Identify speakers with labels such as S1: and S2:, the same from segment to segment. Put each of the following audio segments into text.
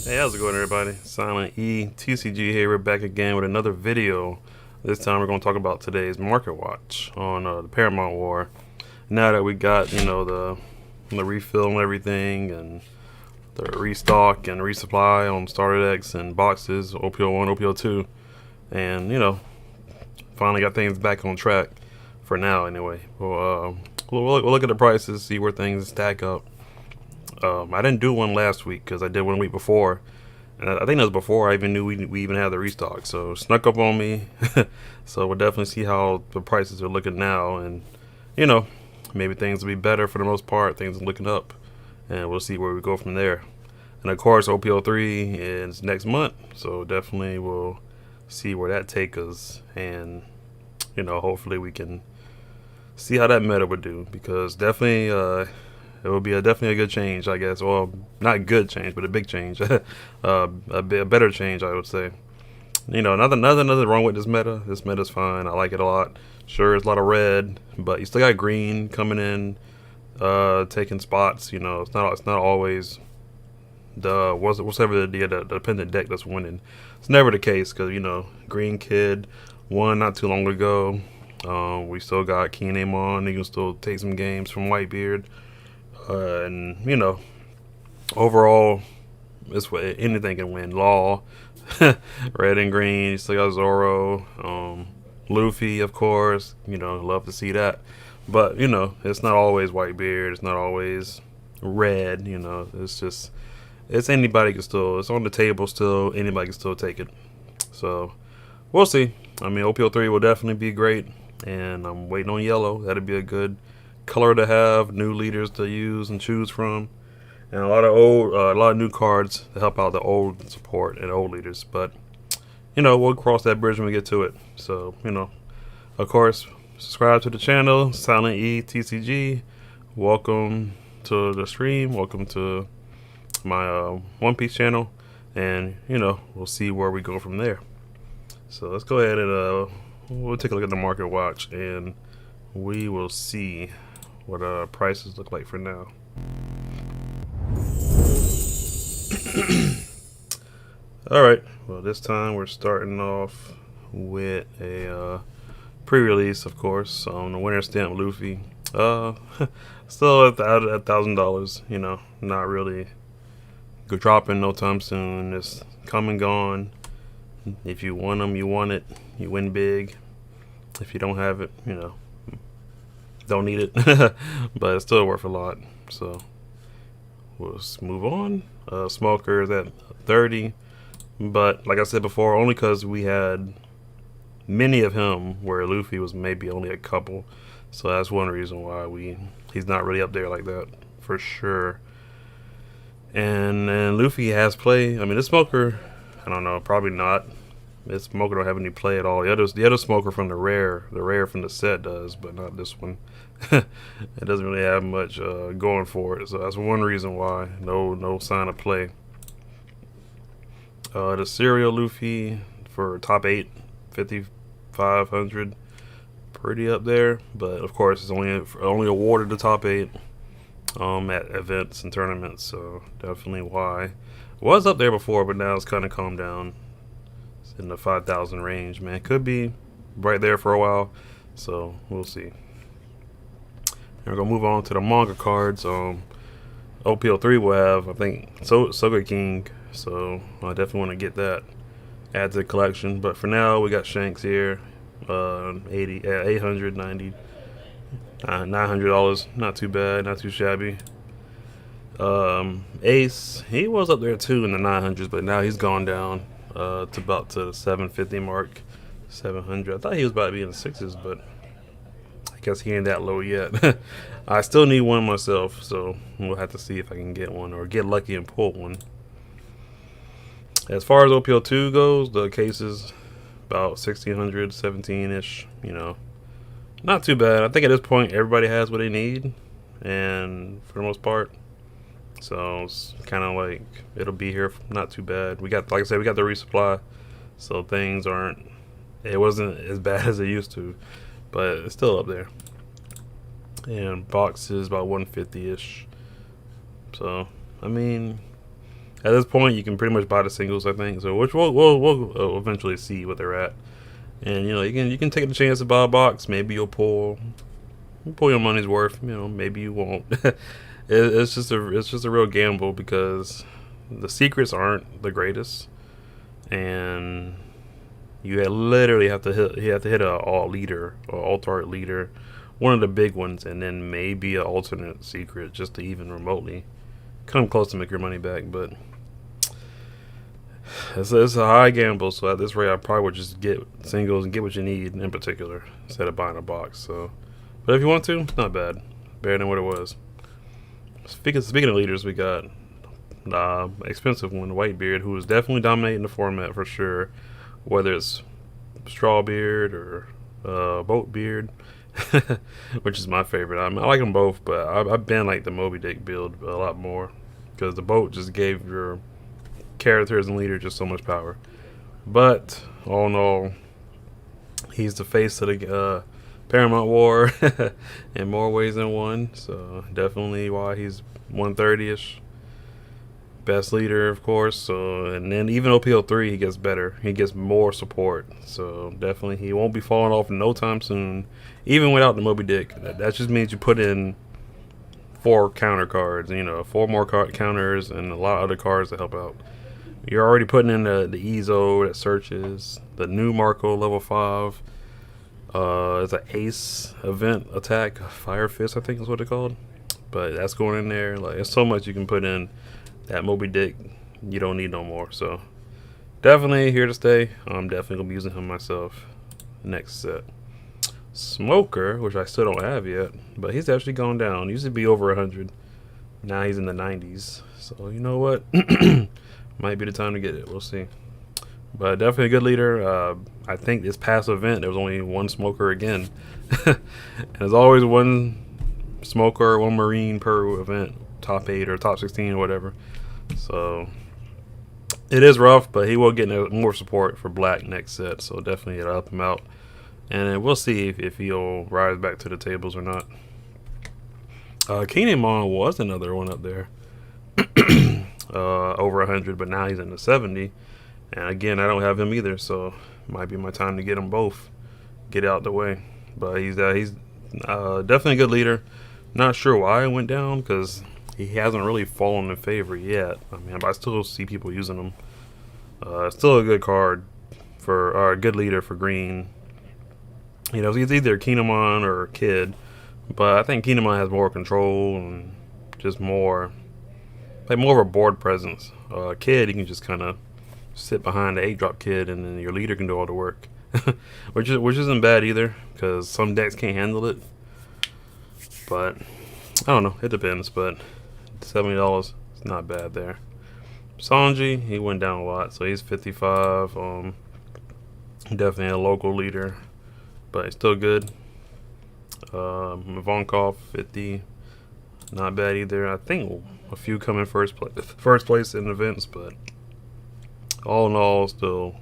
S1: Hey, how's it going, everybody? Silent E TCG here. We're back again with another video. This time we're going to talk about today's Marketwatch on the Paramount War. Now that we got, the refill and everything, and the restock and resupply on starter decks and boxes, OPO 1, OPO 2, and finally got things back on track for now. Anyway, we'll look at the prices, see where things stack up. I didn't do one last week because I did one week before, and I think that was before I even knew we even had the restock. So it snuck up on me. So we'll definitely see how the prices are looking now, and maybe things will be better for the most part. Things are looking up, and we'll see where we go from there. And of course, OPO 3 is next month, so definitely we'll see where that takes us, and hopefully we can see how that meta would do, because definitely it will be definitely a good change, I guess. Well, not good change, but a big change. A better change, I would say. Nothing wrong with this meta. This meta's fine. I like it a lot. Sure, it's a lot of red, but you still got green coming in, taking spots. It's not always whatever the dependent deck that's winning. It's never the case, because Green Kid won not too long ago. We still got Keename on. He can still take some games from Whitebeard. And overall, this way anything can win. Law, red and green. You still got Zoro, Luffy, of course. Love to see that. But it's not always Whitebeard. It's not always red. It's anybody can still. It's on the table still. Anybody can still take it. So we'll see. I mean, OPO 3 will definitely be great, and I'm waiting on yellow. That'd be a good color to have, new leaders to use and choose from, and a lot of new cards to help out the old support and old leaders. But we'll cross that bridge when we get to it. So of course, subscribe to the channel, Silent E TCG. Welcome to the stream. Welcome to my One Piece channel, and we'll see where we go from there. So let's go ahead and we'll take a look at the market watch, and we will see what prices look like for now. Alright, well, this time we're starting off with a pre-release, of course, on the winter stamp Luffy. Still at $1,000, not really dropping no time soon. It's come and gone. If you want them, you want it, you win big. If you don't have it, don't need it. But it's still worth a lot. So we'll move on. Smoker is at 30, but like I said before, only because we had many of him, where Luffy was maybe only a couple. So that's one reason why he's not really up there like that, for sure. And Luffy has play. I mean, this Smoker, I don't know, probably not. This Smoker don't have any play at all. The other Smoker from the rare from the set does, but not this one. It doesn't really have much going for it, so that's one reason why no sign of play. The Serial Luffy for top 8, 5,500, pretty up there, but of course it's only awarded the top 8 at events and tournaments, so definitely why. It was up there before, but now it's kind of calmed down. It's in the 5,000 range, man. Could be right there for a while, so we'll see. We're gonna move on to the manga cards. OPO 3 will have, I think, Soga King, so I definitely want to get that, add to the collection. But for now, we got Shanks here, $890, $900, not too bad, not too shabby. Ace, he was up there too in the 900s, but now he's gone down to about to the 750 mark, 700. I thought he was about to be in the 6s, but I guess he ain't that low yet. I still need one myself, so we'll have to see if I can get one or get lucky and pull one. As far as OPO 2 goes, the case is about 1,600, 17-ish, not too bad. I think at this point everybody has what they need, and for the most part, so it's kind of like it'll be here. Not too bad. We got, like I said, we got the resupply, so things aren't. It wasn't as bad as it used to, but it's still up there. And boxes about 150-ish. So I mean, At this point, you can pretty much buy the singles, I think. So, which we'll eventually see what they're at, and you can take the chance to buy a box. Maybe you'll pull your money's worth. Maybe you won't. It's just a real gamble because the secrets aren't the greatest, and literally have to hit a all leader or alt art leader, one of the big ones, and then maybe an alternate secret just to even remotely come close to make your money back. But it's a high gamble, so at this rate, I probably would just get singles and get what you need in particular instead of buying a box. So, but if you want to, it's not bad, better than what it was. Speaking of leaders, we got expensive one, Whitebeard, who is definitely dominating the format for sure. Whether it's Strawbeard or Boatbeard, which is my favorite. I like them both, but I've been like the Moby Dick build a lot more because the boat just gave your characters and leader just so much power. But all in all, he's the face of the Paramount War in more ways than one. So definitely why he's 130ish. Best leader, of course. So, and then even OPL3, he gets better. He gets more support. So definitely, he won't be falling off no time soon. Even without the Moby Dick, that just means you put in 4 counter cards. 4 more counters and a lot of other cards to help out. You're already putting in the Ezo that searches, the new Marco level 5. It's an Ace event attack, Fire Fist, I think is what it's called. But that's going in there. Like, there's so much you can put in. That Moby Dick, you don't need no more. So definitely here to stay. I'm definitely gonna be using him myself. Next set, Smoker, which I still don't have yet, but he's actually gone down. He used to be over 100. Now he's in the 90s. So you know what? Might be the time to get it. We'll see. But definitely a good leader. I think this past event there was only one Smoker again, and there's always one Smoker, one Marine per event, top 8 or top 16 or whatever. So it is rough, but he will get more support for Black next set. So definitely it'll help him out, and then we'll see if he'll rise back to the tables or not. Keenan Mon was another one up there, over 100, but now he's in the 70. And again, I don't have him either, so it might be my time to get them both, get out the way. But he's definitely a good leader. Not sure why it went down because he hasn't really fallen in favor yet. I mean, but I still see people using him. Still a good card or a good leader for green. It's either Kinemon or Kid, but I think Kinemon has more control and just more of a board presence. Kid, you can just kind of sit behind the 8-drop Kid, and then your leader can do all the work, which isn't bad either because some decks can't handle it. But I don't know, it depends. But $70 is not bad there. Sanji, he went down a lot, so he's 55. Definitely a local leader, but he's still good. Ivankov, 50, not bad either. I think a few come in first place in events, but all in all, still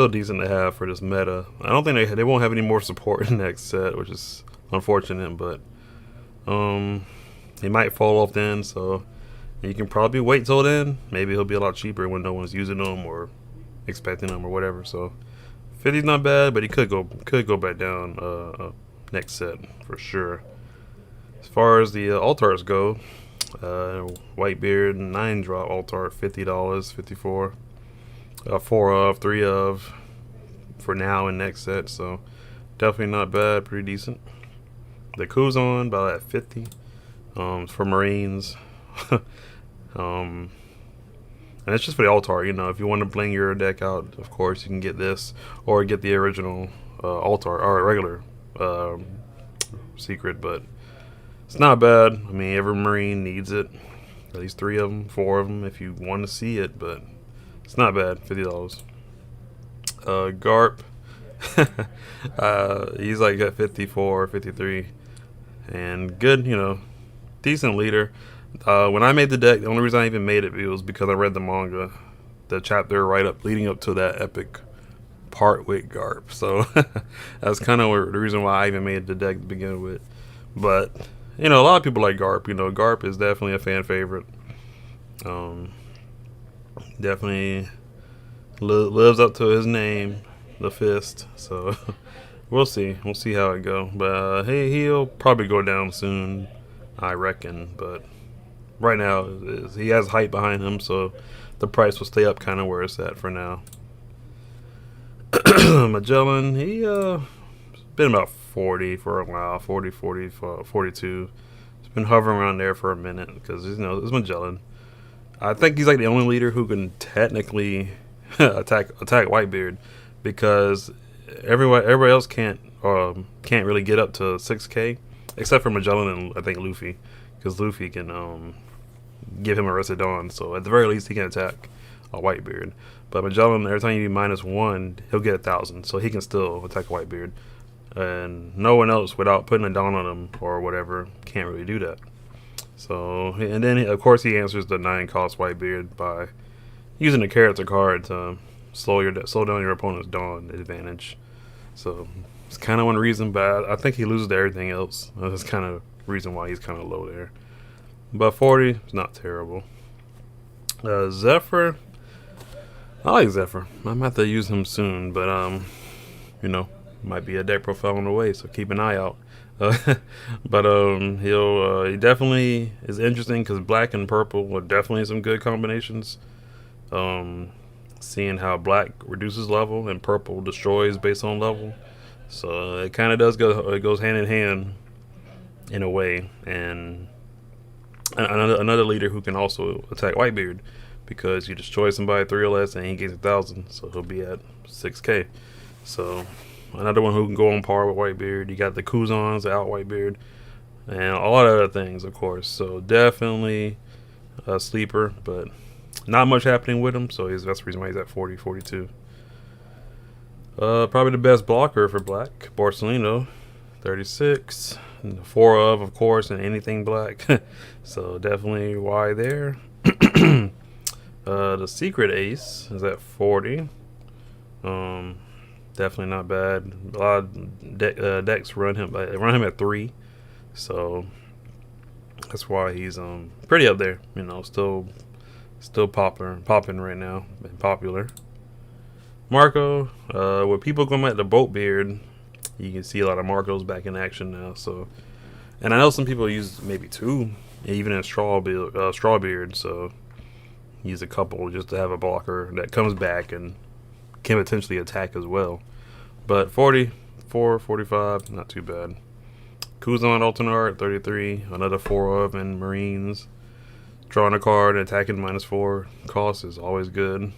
S1: decent to have for this meta. I don't think they won't have any more support in the next set, which is unfortunate, but he might fall off then, so you can probably wait till then. Maybe he'll be a lot cheaper when no one's using them or expecting them or whatever. So 50's not bad, but he could go back down next set for sure. As far as the alt-arts go, Whitebeard 9-drop alt-art, $50, 54. 4 of, 3 of for now and next set, so definitely not bad, pretty decent. The Kuzon about at 50 for Marines. And it's just for the altar. If you want to bling your deck out, of course you can get this or get the original altar or regular secret, but it's not bad. I mean, every Marine needs it, at least 3 of them, 4 of them if you want to see it, but it's not bad. $50. Garp, he's like at 54, 53, and good, decent leader. When I made the deck, the only reason I even made it was because I read the manga, the chapter leading up to that epic part with Garp. So that's kind of the reason why I even made the deck to begin with. But a lot of people like Garp. Garp is definitely a fan favorite. Um, Definitely lives up to his name, the Fist. So we'll see. We'll see how it go. But he'll probably go down soon, I reckon. But right now, he has hype behind him, so the price will stay up kind of where it's at for now. Magellan, he been about 40 for a while, 42. It's been hovering around there for a minute because it's Magellan. I think he's like the only leader who can technically attack Whitebeard, because everybody else can't really get up to 6K except for Magellan and I think Luffy, because Luffy can give him a Arrested Dawn, so at the very least he can attack Whitebeard. But Magellan, every time you do -1, he'll get 1,000, so he can still attack Whitebeard. And no one else, without putting a Dawn on him or whatever, can't really do that. So, and then of course he answers the 9-cost Whitebeard by using a character card to slow down your opponent's Dawn advantage. So it's kind of one reason, but I think he loses to everything else. That's kind of reason why he's kind of low there. But 40 is not terrible. Zephyr, I like Zephyr. I might have to use him soon, but might be a deck profile on the way, so keep an eye out. But he definitely is interesting because black and purple are definitely some good combinations. Seeing how black reduces level and purple destroys based on level, so it kind of does go. It goes hand in hand in a way. And another leader who can also attack Whitebeard, because you destroy somebody 3 or less and he gets 1,000, so he'll be at 6K. So another one who can go on par with Whitebeard. You got the Kuzans out Whitebeard, and a lot of other things, of course. So definitely a sleeper, but not much happening with him. So that's the reason why he's at 40, 42. Probably the best blocker for black, Borsalino, 36. And 4 of course, and anything black. So definitely why there. The secret ace is at 40. Definitely not bad. A lot of decks run him at 3, so that's why he's pretty up there. Still popping right now, and popular. Marco, with people going at the Boatbeard, you can see a lot of Marcos back in action now. So, and I know some people use maybe 2, even in Strawbeard. So use a couple just to have a blocker that comes back and can potentially attack as well. But 44, 45, not too bad. Kuzan alternate art, 33. Another 4 of in Marines. Drawing a card and attacking -4 cost is always good.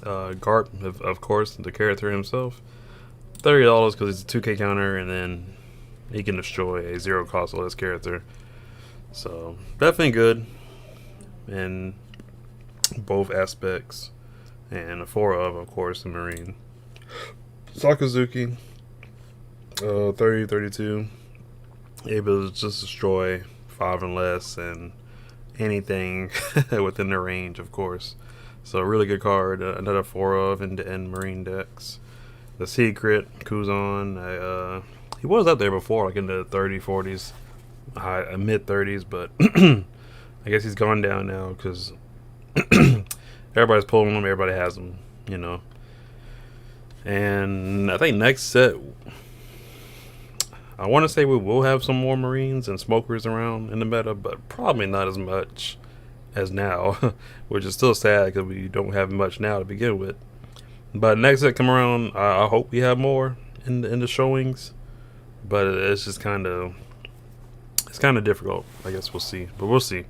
S1: Garp, of course, the character himself, $30 because it's a 2K counter, and then he can destroy a 0 cost or less character. So definitely good in both aspects. And a 4 of course, the Marine. Sakazuki, 30, 32. Able to just destroy 5 and less and anything within the range, of course. So really good card. Another 4 of in Marine decks. The Secret, Kuzan. He was up there before, like in the 30, 40s, mid 30s, but I guess he's gone down now because everybody's pulling them. Everybody has them, And I think next set, I want to say we will have some more Marines and Smokers around in the meta, but probably not as much as now, which is still sad because we don't have much now to begin with. But next set come around, I hope we have more in the showings, but it's just kind of difficult. I guess we'll see, but we'll see.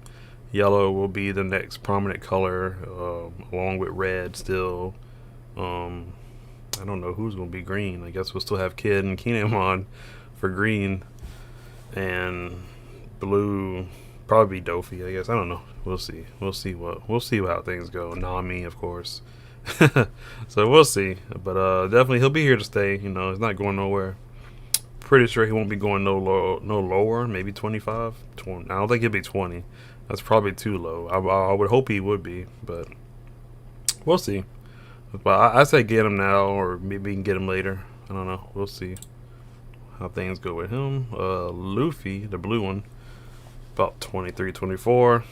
S1: Yellow will be the next prominent color, along with red still. I don't know who's going to be green. I guess we'll still have Kid and Kinemon for green, and blue probably be Dofi. I guess, I don't know. We'll see how things go. Nami, of course. So we'll see, but definitely he'll be here to stay. He's not going nowhere. Pretty sure he won't be going no lower. Maybe 25. 20. I don't think he'll be 20. That's probably too low. I would hope he would be, but we'll see. But I say get him now, or maybe we can get him later. I don't know. We'll see how things go with him. Luffy, the blue one, about 23, 24.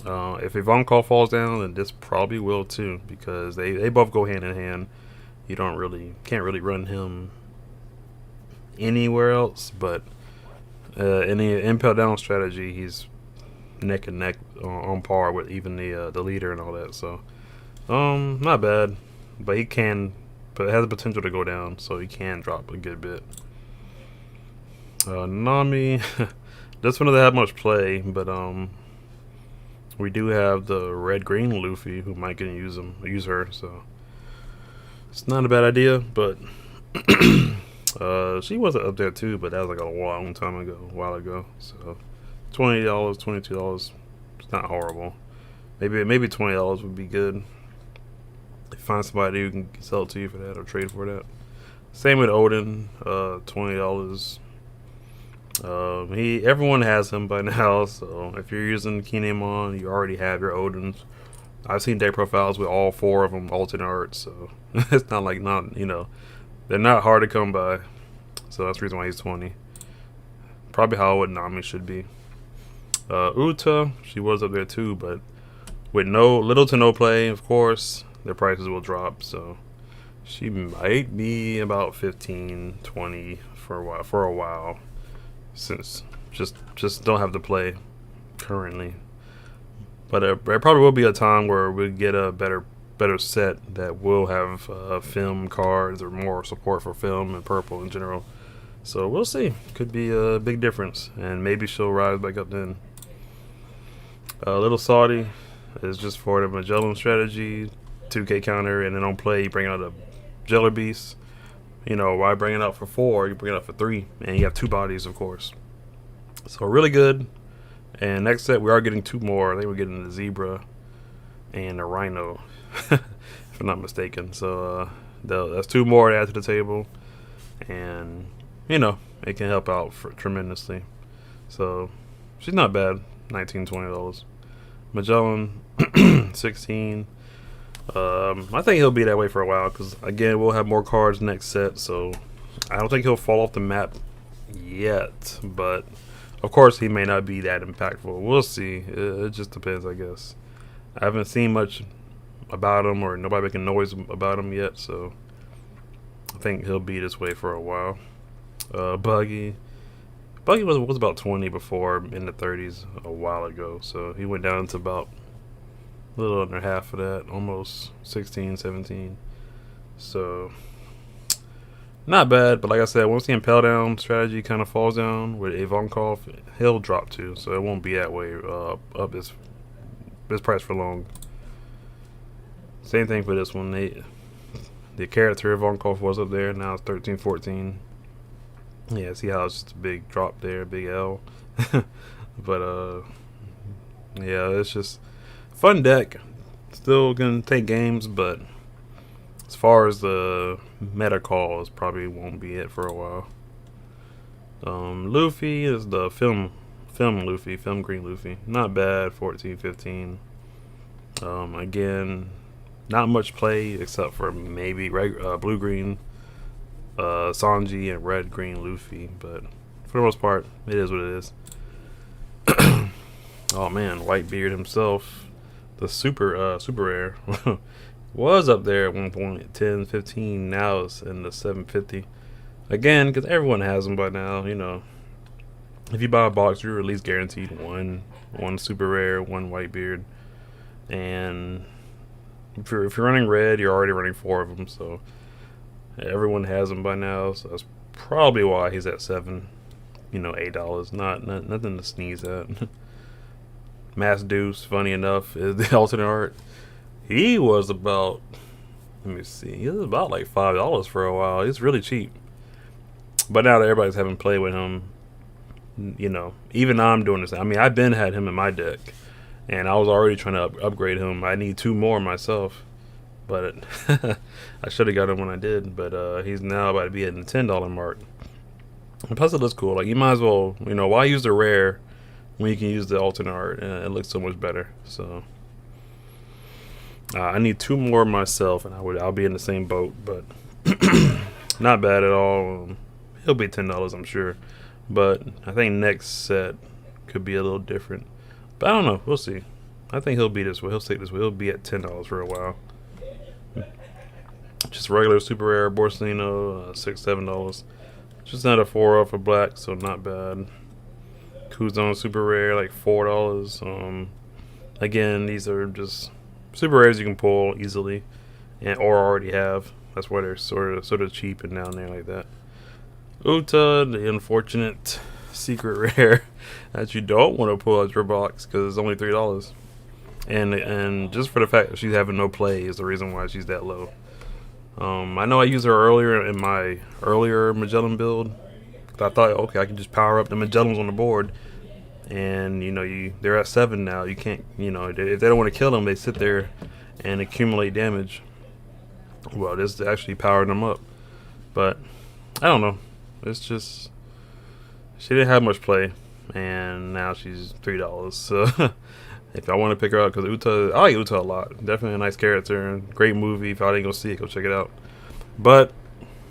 S1: If Ivankov falls down, then this probably will too, because they both go hand in hand. You can't really run him anywhere else, but in the impel down strategy, he's neck and neck on par with even the leader and all that. So not bad, but it has the potential to go down, so he can drop a good bit. Nami, this one doesn't have much play, but we do have the red green Luffy who might get use her, so it's not a bad idea. But she wasn't up there too, but that was like a while ago. So $20, $22, it's not horrible. Maybe $20 would be good. Find somebody who can sell it to you for that or trade for that. Same with Odin, $20. Everyone has him by now, so if you're using Kinemon, you already have your Odins. I've seen deck profiles with all 4 of them alternate art, so it's not like they're not hard to come by. So that's the reason why he's 20. Probably how what Nami should be. Uta, she was up there too, but with little to no play, of course, their prices will drop. So she might be about 15, 20 for a while. Since just don't have to play currently, but there probably will be a time where we get a better set that will have film cards or more support for film and purple in general. So we'll see. Could be a big difference, and maybe she'll rise back up then. Little Saudi is just for the Magellan strategy, 2K counter, and then on play you bring out a Jelly Beast. Why bring it out for 4? You bring it out for 3, and you have 2 bodies, of course. So really good. And next set, we are getting 2 more. I think we're getting the Zebra and the Rhino, if I'm not mistaken. So that's 2 more to add to the table, and it can help out tremendously. So she's not bad. $19, $20. Magellan, 16. I think he'll be that way for a while, because again, we'll have more cards next set, so I don't think he'll fall off the map yet, but of course he may not be that impactful. We'll see. It just depends, I guess. I haven't seen much about him, or nobody making noise about him yet, so I think he'll be this way for a while. Buggy was about 20 before, in the 30s a while ago, so he went down to about a little under half of that, almost 16, 17. So not bad, but like I said, once the impel down strategy kind of falls down with Ivankov, he'll drop too, so it won't be that way up this price for long. Same thing for this one. The character Ivankov was up there, now it's 13, 14. Yeah, see how it's just a big drop there, big L. But yeah, it's just fun deck. Still gonna take games, but as far as the meta calls, probably won't be it for a while. Luffy is the film Luffy, film green Luffy. Not bad, 14, 15. Again, not much play except for maybe blue green Sanji and red green Luffy, but for the most part, it is what it is. Oh man, Whitebeard himself. The super rare was up there at one point, 10, 15. Now it's in the 750. Again, because everyone has them by now. If you buy a box, you're at least guaranteed one super rare, one Whitebeard, and if you're running red, you're already running 4 of them. So everyone has them by now. So that's probably why he's at $7. $8. Not nothing to sneeze at. Mass Deuce, funny enough, is the alternate art. He was about, let me see, he was about like $5 for a while. It's really cheap. But now that everybody's having played with him, even I'm doing this. I mean, I've been had him in my deck, and I was already trying to upgrade him. I need 2 more myself, but I should have got him when I did. But he's now about to be at the $10 mark. And plus, it looks cool. Like, you might as well, why use the rare when you can use the alternate art, and it looks so much better. So I need 2 more myself, and I'll be in the same boat. But not bad at all. He'll be $10, I'm sure. But I think next set could be a little different. But I don't know. We'll see. I think he'll be this way. He'll stick this way. He'll be at $10 for a while. Just regular super rare Borsellino, $6, $7. Just not a 4 off of black, so not bad. Kuzon super rare, like $4. Again, these are just super rares you can pull easily, and or already have. That's why they're sort of cheap and down there like that. Uta, the unfortunate secret rare that you don't want to pull out your box because it's only $3. And just for the fact that she's having no play is the reason why she's that low. I know I used her earlier in my earlier Magellan build. I thought, okay, I can just power up the Magellans on the board, and they're at 7 now. You can't, if they don't want to kill them, they sit there and accumulate damage. Well, this actually powered them up, but I don't know. It's just she didn't have much play, and now she's $3. So if I want to pick her up, because I like Uta a lot. Definitely a nice character. Great movie. If I didn't go see it, go check it out. But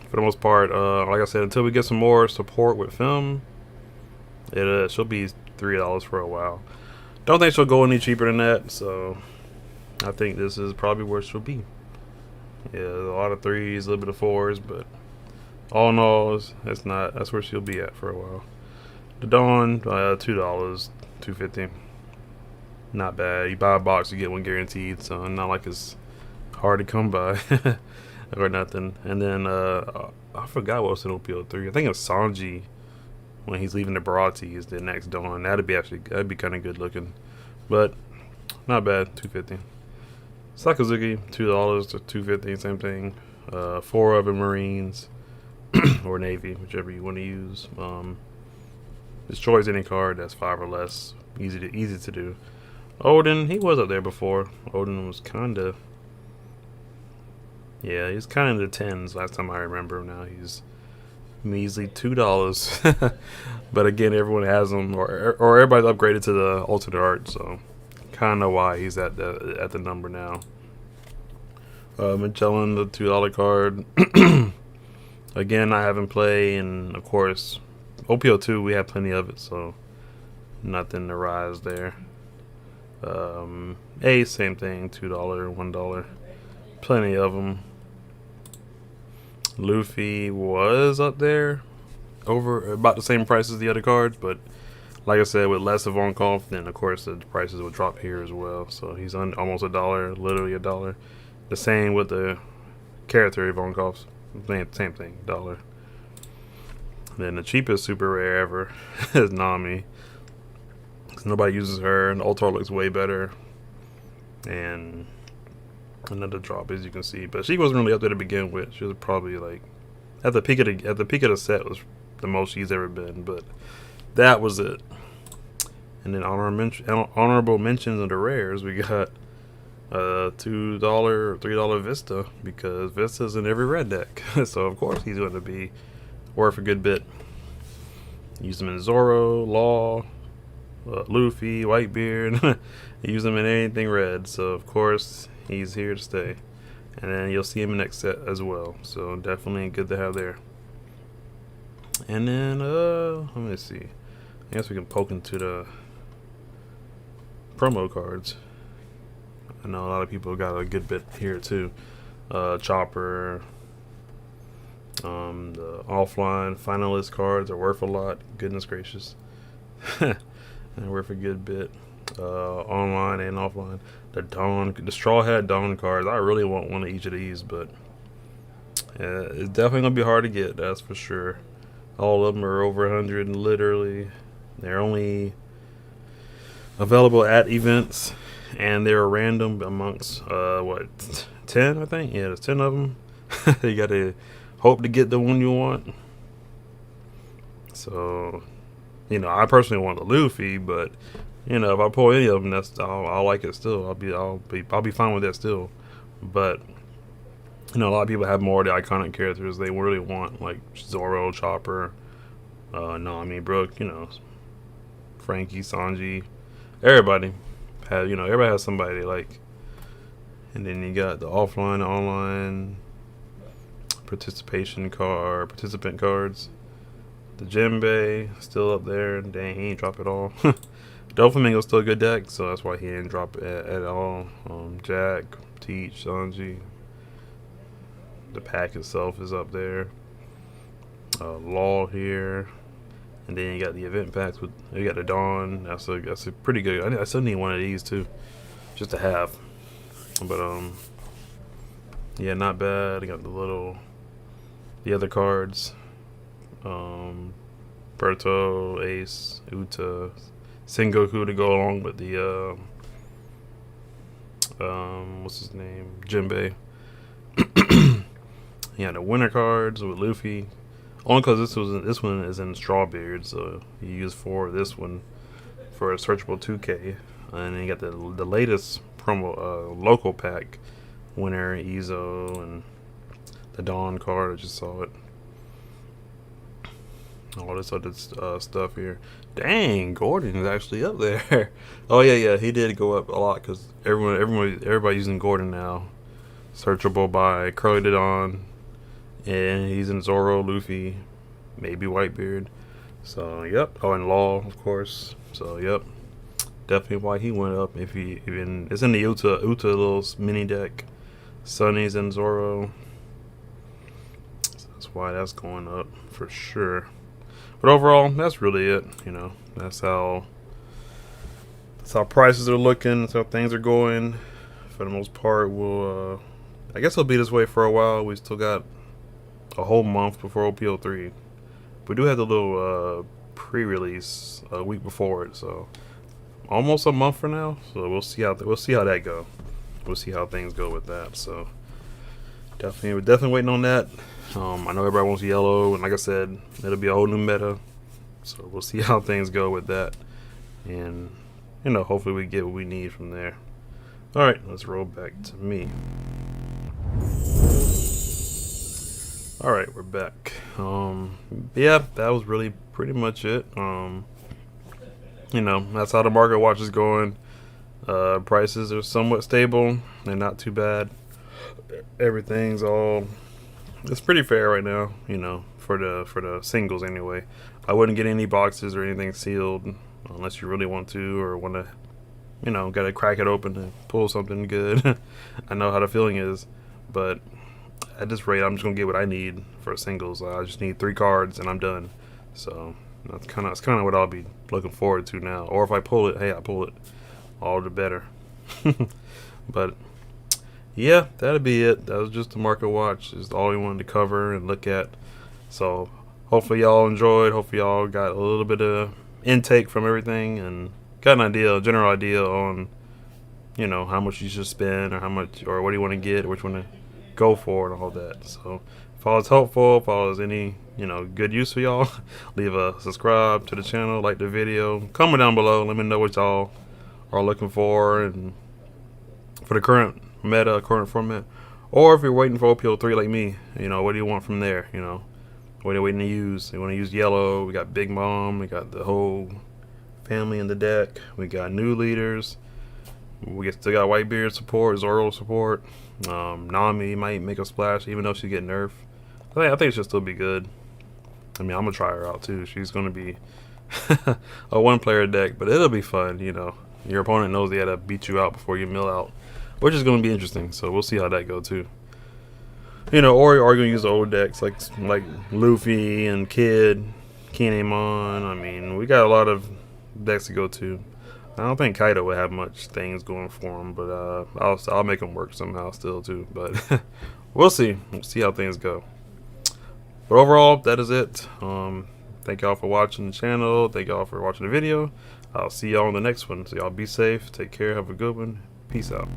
S1: for the most part, like I said, until we get some more support with film, she'll be $3 for a while. Don't think she'll go any cheaper than that. So I think this is probably where she'll be. Yeah, a lot of 3s, a little bit of 4s, but all in all, that's where she'll be at for a while. The Dawn, $2, $2.50. Not bad. You buy a box, you get one guaranteed, so not like it's hard to come by or nothing. And then I forgot what was in OPO3. I think it was Sanji when he's leaving the Barati is the next Dawn. That'd be kind of good looking, but not bad. $2.50. Sakazuki, $2 to $2.50, same thing. 4 of them Marines or Navy, whichever you want to use. Destroys any card that's 5 or less. Easy to do. Odin, he was up there before. Odin was kinda, yeah, he's kind of in the 10s last time I remember. Now he's measly $2. But again, everyone has him, or everybody's upgraded to the alternate art, so kind of why he's at the number now. Magellan, the $2 card. Again, I haven't played, and of course, OPO2 we have plenty of it, so nothing to rise there. Ace, same thing, $2, $1. Plenty of them. Luffy was up there, over about the same price as the other cards, but like I said, with less of on-conf, then of course the prices will drop here as well. So he's almost $1, literally $1. The same with the character of on-confs, same thing, $1. Then the cheapest super rare ever is Nami. Nobody uses her, and the Ultra looks way better. And another drop, as you can see, but she wasn't really up there to begin with. She was probably like at the peak of the set was the most she's ever been, but that was it. And then honorable mentions of the rares, we got $2 or $3 Vista, because Vista's in every red deck. So of course he's going to be worth a good bit. Use them in Zoro, Law, Luffy, Whitebeard. Use them in anything red, so of course he's here to stay. And then you'll see him in next set as well, so definitely good to have there. And then let me see, I guess we can poke into the promo cards. I know a lot of people got a good bit here too. Chopper, the offline finalist cards are worth a lot. Goodness gracious. And worth a good bit. Online and offline. The Straw Hat Dawn cards, I really want one of each of these, but it's definitely gonna be hard to get, that's for sure. All of them are over 100, literally. They're only available at events, and they're random amongst 10, I think. Yeah, there's 10 of them. You gotta hope to get the one you want. So, I personally want the Luffy, but if I pull any of them, I'll like it still. I'll be fine with that still. But a lot of people have more of the iconic characters they really want, like Zoro, Chopper, Nami, Brook, Frankie, Sanji, everybody has somebody they like. And then you got the offline, online participant cards. The Djembe still up there. Dang, he ain't drop it all. Doflamingo's still a good deck, so that's why he didn't drop it at all. Jack, Teach, Sanji. The pack itself is up there. Law here, and then you got the event packs with. You got the Dawn. That's a pretty good. I still need one of these too, just to have. But yeah, not bad. I got the other cards. Berto, Ace, Uta, Sengoku to go along with the what's his name, Jinbei. Yeah, the winter cards with Luffy. Only because this one is in Strawbeard, so you use 4 of this one for a searchable 2K, and then you got the latest promo local pack, Winter, Izo, and the Dawn card. I just saw it. All this other stuff here. Dang, Gordon is actually up there. Oh yeah, he did go up a lot because everybody using Gordon now. Searchable by Curly the Dawn, and he's in Zoro, Luffy, maybe Whitebeard. So yep. Oh, and Law, of course. So yep, definitely why he went up. If he even it's in the Uta little mini deck. Sunny's in Zoro. So that's why that's going up for sure. But overall, that's really it. You know, that's how prices are looking. That's how things are going. For the most part, we'll I guess it'll be this way for a while. We still got a whole month before OPO3. We do have the little pre-release a week before it, so almost a month for now. So we'll see how that go. We'll see how things go with that. So we're definitely waiting on that. I know everybody wants yellow, and like I said, it'll be a whole new meta. So we'll see how things go with that, and you know, hopefully we get what we need from there. All right, let's roll back to me. All right, we're back. Yeah, that was really pretty much it. You know, that's how the market watch is going. Prices are somewhat stable. They're not too bad. It's pretty fair right now, you know, for the singles anyway. I wouldn't get any boxes or anything sealed unless you really want to, or want to, you know, gotta crack it open and pull something good. I know how the feeling is, but at this rate, I'm just gonna get what I need for singles. I just need 3 cards and I'm done. So that's kind of what I'll be looking forward to now. Or if I pull it, hey, I pull it, all the better. But yeah, that'll be it. That was just the market watch. Is all we wanted to cover and look at. So hopefully y'all enjoyed. Hopefully y'all got a little bit of intake from everything and got a general idea on, you know, how much you should spend, or how much, or what do you want to get, or which one to go for, and all that. So if all is helpful, if all is any, you know, good use for y'all, leave a subscribe to the channel, like the video, comment down below, let me know what y'all are looking for and for the current meta, current format. Or if you're waiting for OPO3 like me, you know, what do you want from there? You know, what are you waiting to use? You want to use yellow? We got Big Mom, we got the whole family in the deck, we got new leaders, we still got Whitebeard support, Zoro support. Nami might make a splash even though she's getting nerfed. I think she'll still be good. I mean, I'm gonna try her out too. She's gonna be a 1-player deck, but it'll be fun. You know, your opponent knows they had to beat you out before you mill out, which is gonna be interesting. So we'll see how that goes too. You know, or you're gonna use the old decks like Luffy and Kid, Kinemon. I mean, we got a lot of decks to go to. I don't think Kaido will have much things going for him, but I'll make him work somehow still too. But we'll see. We'll see how things go. But overall, that is it. Thank y'all for watching the channel. Thank y'all for watching the video. I'll see y'all on the next one. So y'all be safe. Take care. Have a good one. Peace out.